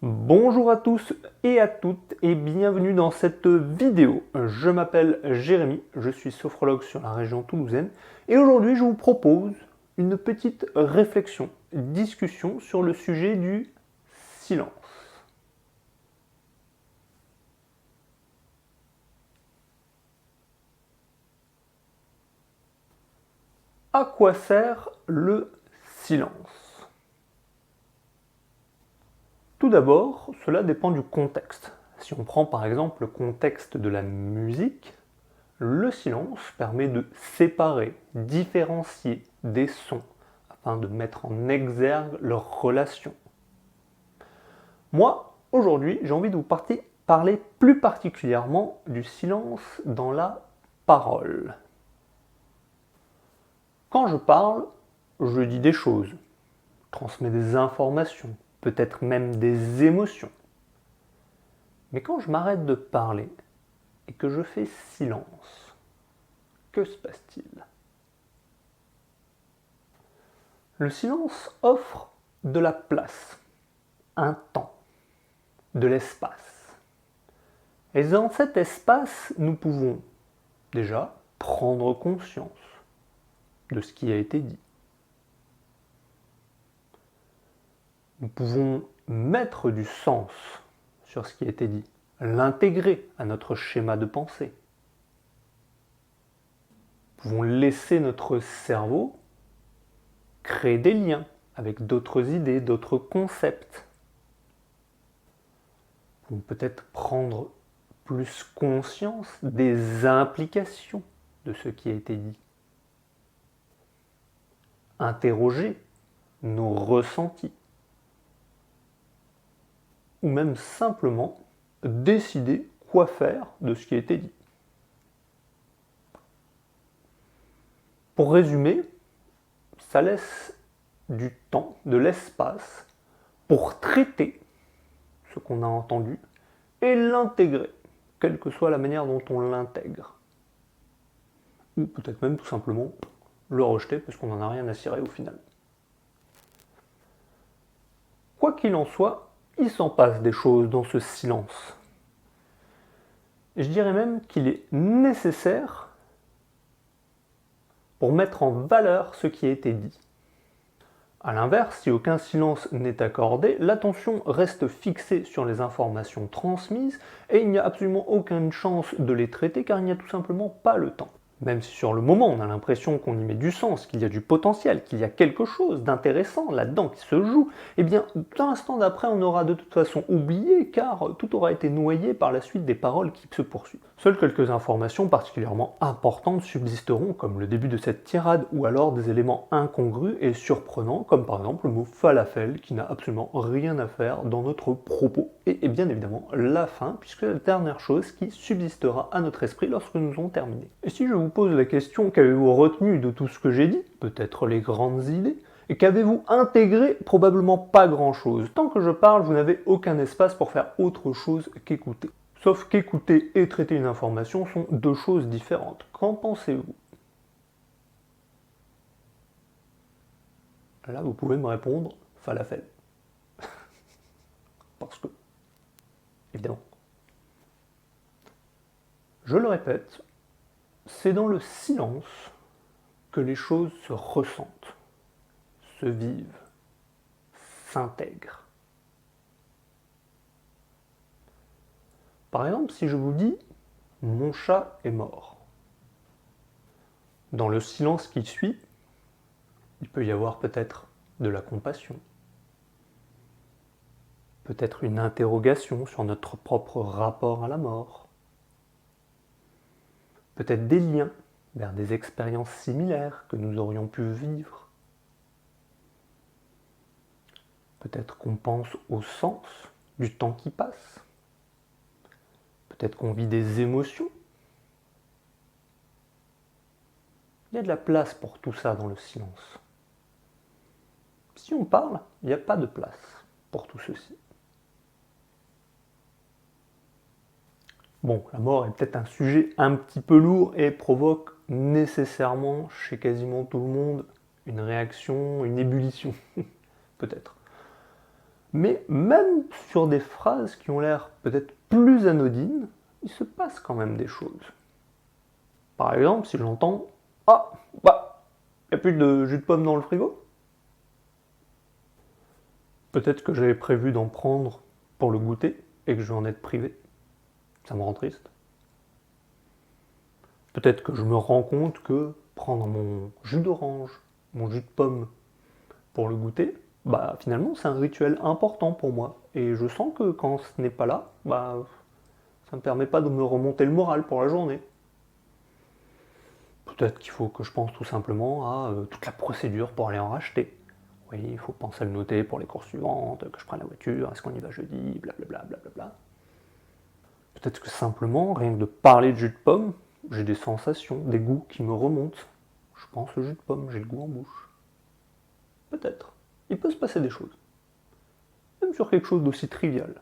Bonjour à tous et à toutes et bienvenue dans cette vidéo. Je m'appelle Jérémy, je suis sophrologue sur la région toulousaine et aujourd'hui je vous propose une petite réflexion, discussion sur le sujet du silence. À quoi sert le silence? Tout d'abord, cela dépend du contexte. Si on prend par exemple le contexte de la musique, le silence permet de séparer, différencier des sons afin de mettre en exergue leurs relations. Moi, aujourd'hui, j'ai envie de vous parler plus particulièrement du silence dans la parole. Quand je parle, je dis des choses, je transmets des informations, peut-être même des émotions. Mais quand je m'arrête de parler et que je fais silence, que se passe-t-il? Le silence offre de la place, un temps, de l'espace. Et dans cet espace, nous pouvons déjà prendre conscience de ce qui a été dit. Nous pouvons mettre du sens sur ce qui a été dit, l'intégrer à notre schéma de pensée. Nous pouvons laisser notre cerveau créer des liens avec d'autres idées, d'autres concepts. Nous pouvons peut-être prendre plus conscience des implications de ce qui a été dit. Interroger nos ressentis. Ou même simplement décider quoi faire de ce qui a été dit. Pour résumer, ça laisse du temps, de l'espace pour traiter ce qu'on a entendu et l'intégrer, quelle que soit la manière dont on l'intègre. Ou peut-être même tout simplement le rejeter parce qu'on n'en a rien à cirer au final. Quoi qu'il en soit, il s'en passe des choses dans ce silence. Je dirais même qu'il est nécessaire pour mettre en valeur ce qui a été dit. A l'inverse, si aucun silence n'est accordé, l'attention reste fixée sur les informations transmises et il n'y a absolument aucune chance de les traiter car il n'y a tout simplement pas le temps. Même si sur le moment on a l'impression qu'on y met du sens, qu'il y a du potentiel, qu'il y a quelque chose d'intéressant là-dedans qui se joue, eh bien d'un instant d'après on aura de toute façon oublié car tout aura été noyé par la suite des paroles qui se poursuivent. Seules quelques informations particulièrement importantes subsisteront comme le début de cette tirade ou alors des éléments incongrus et surprenants comme par exemple le mot falafel qui n'a absolument rien à faire dans notre propos et bien évidemment la fin puisque c'est la dernière chose qui subsistera à notre esprit lorsque nous aurons terminé. Et si je vous pose la question qu'avez-vous retenu de tout ce que j'ai dit, peut-être les grandes idées, et qu'avez-vous intégré? Probablement pas grand-chose. Tant que je parle, vous n'avez aucun espace pour faire autre chose qu'écouter. Sauf qu'écouter et traiter une information sont deux choses différentes. Qu'en pensez-vous? Là, vous pouvez me répondre falafel. Parce que, évidemment. Je le répète, c'est dans le silence que les choses se ressentent, se vivent, s'intègrent. Par exemple, si je vous dis « mon chat est mort », dans le silence qui suit, il peut y avoir peut-être de la compassion, peut-être une interrogation sur notre propre rapport à la mort, peut-être des liens vers des expériences similaires que nous aurions pu vivre. Peut-être qu'on pense au sens du temps qui passe. Peut-être qu'on vit des émotions. Il y a de la place pour tout ça dans le silence. Si on parle, il n'y a pas de place pour tout ceci. Bon, la mort est peut-être un sujet un petit peu lourd et provoque nécessairement chez quasiment tout le monde une réaction, une ébullition, peut-être. Mais même sur des phrases qui ont l'air peut-être plus anodines, il se passe quand même des choses. Par exemple, si j'entends « Ah, bah, y a plus de jus de pomme dans le frigo ?» Peut-être que j'avais prévu d'en prendre pour le goûter et que je vais en être privé. Ça me rend triste. Peut-être que je me rends compte que prendre mon jus d'orange, mon jus de pomme pour le goûter, bah finalement c'est un rituel important pour moi. Et je sens que quand ce n'est pas là, bah ça me permet pas de me remonter le moral pour la journée. Peut-être qu'il faut que je pense tout simplement à toute la procédure pour aller en racheter. Oui, il faut penser à le noter pour les courses suivantes, que je prenne la voiture, est-ce qu'on y va jeudi, blablabla, blablabla. Peut-être que simplement, rien que de parler de jus de pomme, j'ai des sensations, des goûts qui me remontent. Je pense au jus de pomme, j'ai le goût en bouche. Peut-être. Il peut se passer des choses. Même sur quelque chose d'aussi trivial.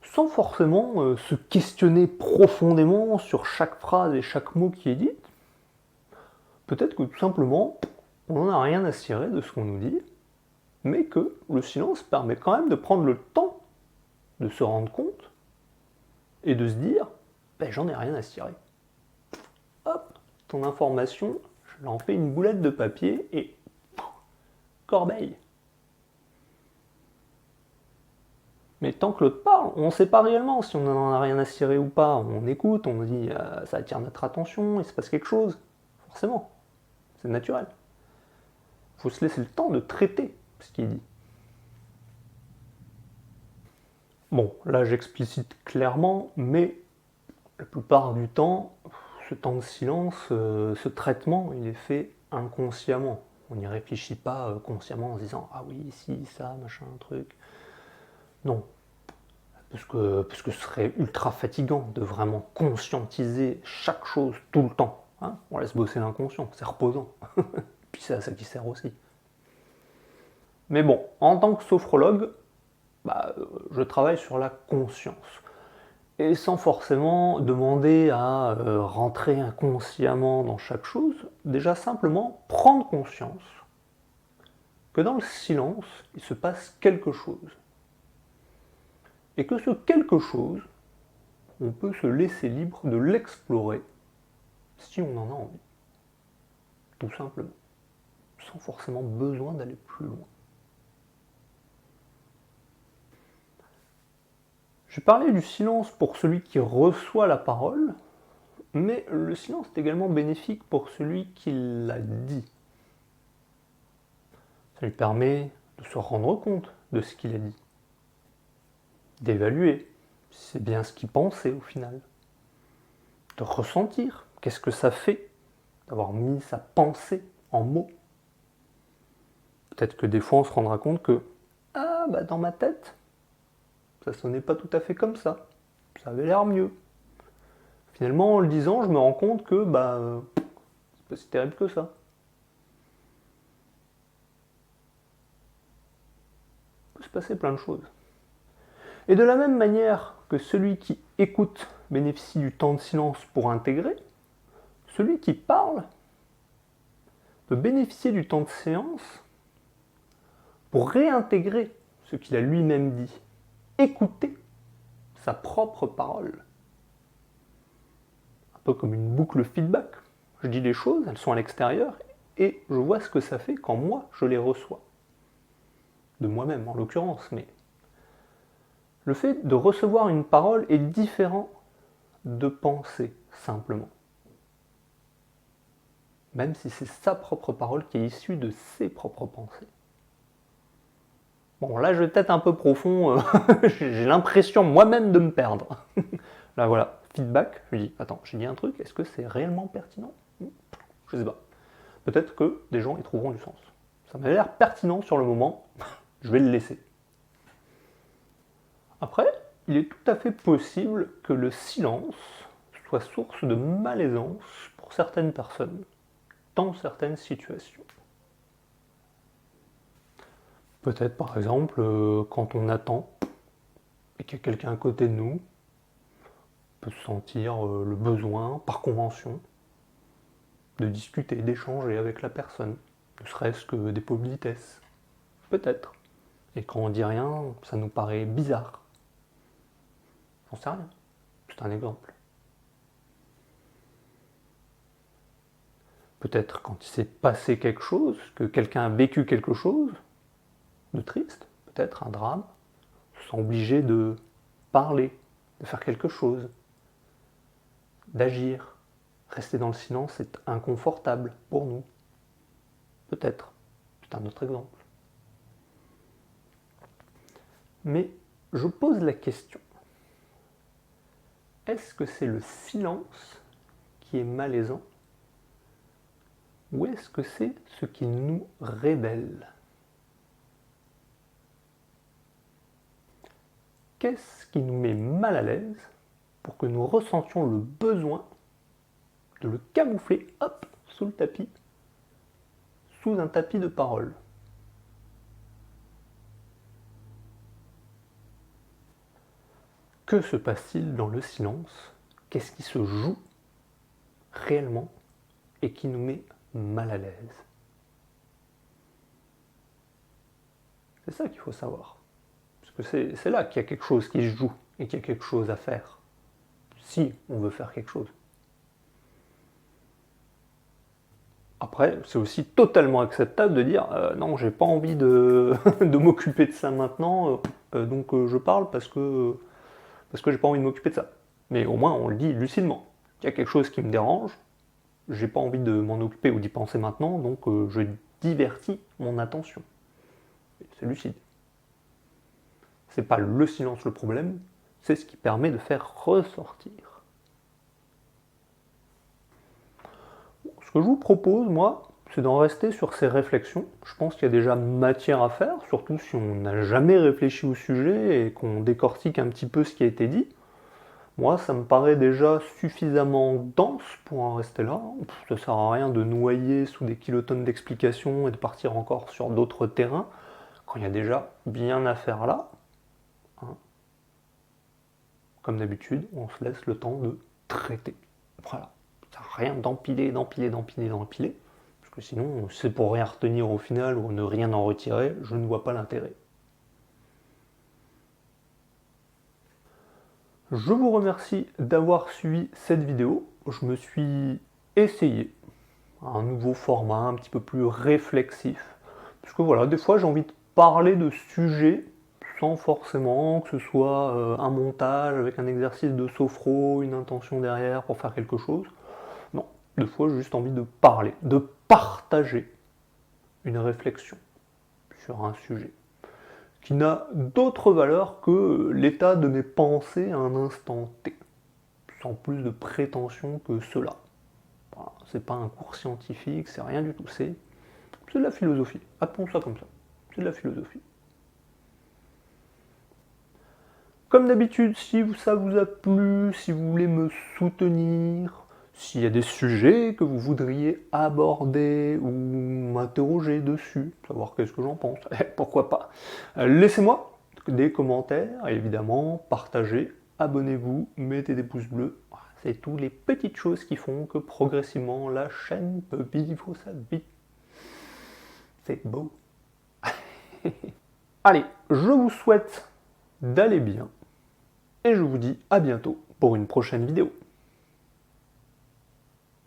Sans forcément se questionner profondément sur chaque phrase et chaque mot qui est dit, peut-être que tout simplement, on n'en a rien à cirer de ce qu'on nous dit, mais que le silence permet quand même de prendre le temps de se rendre compte et de se dire ben, j'en ai rien à cirer. Hop, ton information, je l'en fais une boulette de papier et corbeille. Mais tant que l'autre parle, on ne sait pas réellement si on n'en a rien à cirer ou pas. On écoute, on dit ça attire notre attention, il se passe quelque chose. Forcément, c'est naturel. Il faut se laisser le temps de traiter ce qu'il dit. Bon, là j'explicite clairement, mais la plupart du temps, ce temps de silence, ce traitement, il est fait inconsciemment. On n'y réfléchit pas consciemment en se disant ah oui, si, ça, machin, truc. Non. Parce que ce serait ultra fatigant de vraiment conscientiser chaque chose tout le temps. Hein, on laisse bosser l'inconscient, c'est reposant. Puis c'est à ça qui sert aussi. Mais bon, en tant que sophrologue, bah, je travaille sur la conscience. Et sans forcément demander à rentrer inconsciemment dans chaque chose, déjà simplement prendre conscience que dans le silence, il se passe quelque chose. Et que ce quelque chose, on peut se laisser libre de l'explorer si on en a envie. Tout simplement. Sans forcément besoin d'aller plus loin. J'ai parlé du silence pour celui qui reçoit la parole, mais le silence est également bénéfique pour celui qui l'a dit. Ça lui permet de se rendre compte de ce qu'il a dit, d'évaluer si c'est bien ce qu'il pensait au final, de ressentir qu'est-ce que ça fait d'avoir mis sa pensée en mots. Peut-être que des fois on se rendra compte que ah bah dans ma tête, ça sonnait pas tout à fait comme ça, ça avait l'air mieux. Finalement en le disant, je me rends compte que bah c'est pas si terrible que ça. Il peut se passer plein de choses. Et de la même manière que celui qui écoute bénéficie du temps de silence pour intégrer, celui qui parle peut bénéficier du temps de séance pour réintégrer ce qu'il a lui-même dit, écouter sa propre parole. Un peu comme une boucle feedback. Je dis les choses, elles sont à l'extérieur, et je vois ce que ça fait quand moi je les reçois. De moi-même en l'occurrence, mais le fait de recevoir une parole est différent de penser simplement. Même si c'est sa propre parole qui est issue de ses propres pensées. Bon, là je vais peut-être un peu profond, j'ai l'impression moi-même de me perdre. Là voilà, feedback, je dis, attends, j'ai dit un truc, est-ce que c'est réellement pertinent? Je sais pas. Peut-être que des gens y trouveront du sens. Ça m'a l'air pertinent sur le moment, je vais le laisser. Après, il est tout à fait possible que le silence soit source de malaisance pour certaines personnes, dans certaines situations. Peut-être par exemple quand on attend et qu'il y a quelqu'un à côté de nous, on peut sentir le besoin, par convention, de discuter, d'échanger avec la personne, Ne serait-ce que des politesses. Peut-être. Et quand on dit rien, ça nous paraît bizarre. J'en sais rien. C'est un exemple. Peut-être quand il s'est passé quelque chose, que quelqu'un a vécu quelque chose de triste, peut-être un drame, on se sent obligé de parler, de faire quelque chose, d'agir. Rester dans le silence est inconfortable pour nous. Peut-être. C'est un autre exemple. Mais je pose la question. Est-ce que c'est le silence qui est malaisant ou est-ce que c'est ce qui nous révèle? Qu'est-ce qui nous met mal à l'aise pour que nous ressentions le besoin de le camoufler, hop, sous le tapis, sous un tapis de parole? Que se passe-t-il dans le silence? Qu'est-ce qui se joue réellement et qui nous met mal à l'aise? C'est ça qu'il faut savoir. Parce que c'est là qu'il y a quelque chose qui se joue et qu'il y a quelque chose à faire. Si on veut faire quelque chose. Après, c'est aussi totalement acceptable de dire non, j'ai pas envie de, de m'occuper de ça maintenant, donc je parle parce que j'ai pas envie de m'occuper de ça. Mais au moins, on le dit lucidement. Il y a quelque chose qui me dérange, j'ai pas envie de m'en occuper ou d'y penser maintenant, donc je divertis mon attention. C'est lucide. C'est pas le silence le problème, c'est ce qui permet de faire ressortir. Ce que je vous propose, moi, c'est d'en rester sur ces réflexions. Je pense qu'il y a déjà matière à faire, surtout si on n'a jamais réfléchi au sujet et qu'on décortique un petit peu ce qui a été dit. Moi, ça me paraît déjà suffisamment dense pour en rester là. Ça sert à rien de noyer sous des kilotonnes d'explications et de partir encore sur d'autres terrains, quand il y a déjà bien à faire là. Hein. Comme d'habitude, on se laisse le temps de traiter. Voilà. Ça sert à rien d'empiler, parce que sinon, c'est pour rien retenir au final ou ne rien en retirer, je ne vois pas l'intérêt. Je vous remercie d'avoir suivi cette vidéo. Je me suis essayé un nouveau format un petit peu plus réflexif. Parce que voilà, des fois j'ai envie de parler de sujets sans forcément que ce soit un montage avec un exercice de sophro, une intention derrière pour faire quelque chose. Non, des fois j'ai juste envie de parler, de partager une réflexion sur un sujet qui n'a d'autre valeur que l'état de mes pensées à un instant T, sans plus de prétention que cela. Voilà, c'est pas un cours scientifique, c'est rien du tout, c'est de la philosophie. Appelons ça comme ça, c'est de la philosophie. Comme d'habitude, si ça vous a plu, si vous voulez me soutenir, s'il y a des sujets que vous voudriez aborder ou m'interroger dessus, savoir qu'est-ce que j'en pense, pourquoi pas, laissez-moi des commentaires, et évidemment, partagez, abonnez-vous, mettez des pouces bleus. C'est toutes les petites choses qui font que progressivement la chaîne peut vivre sa vie. C'est beau. Allez, je vous souhaite d'aller bien, et je vous dis à bientôt pour une prochaine vidéo.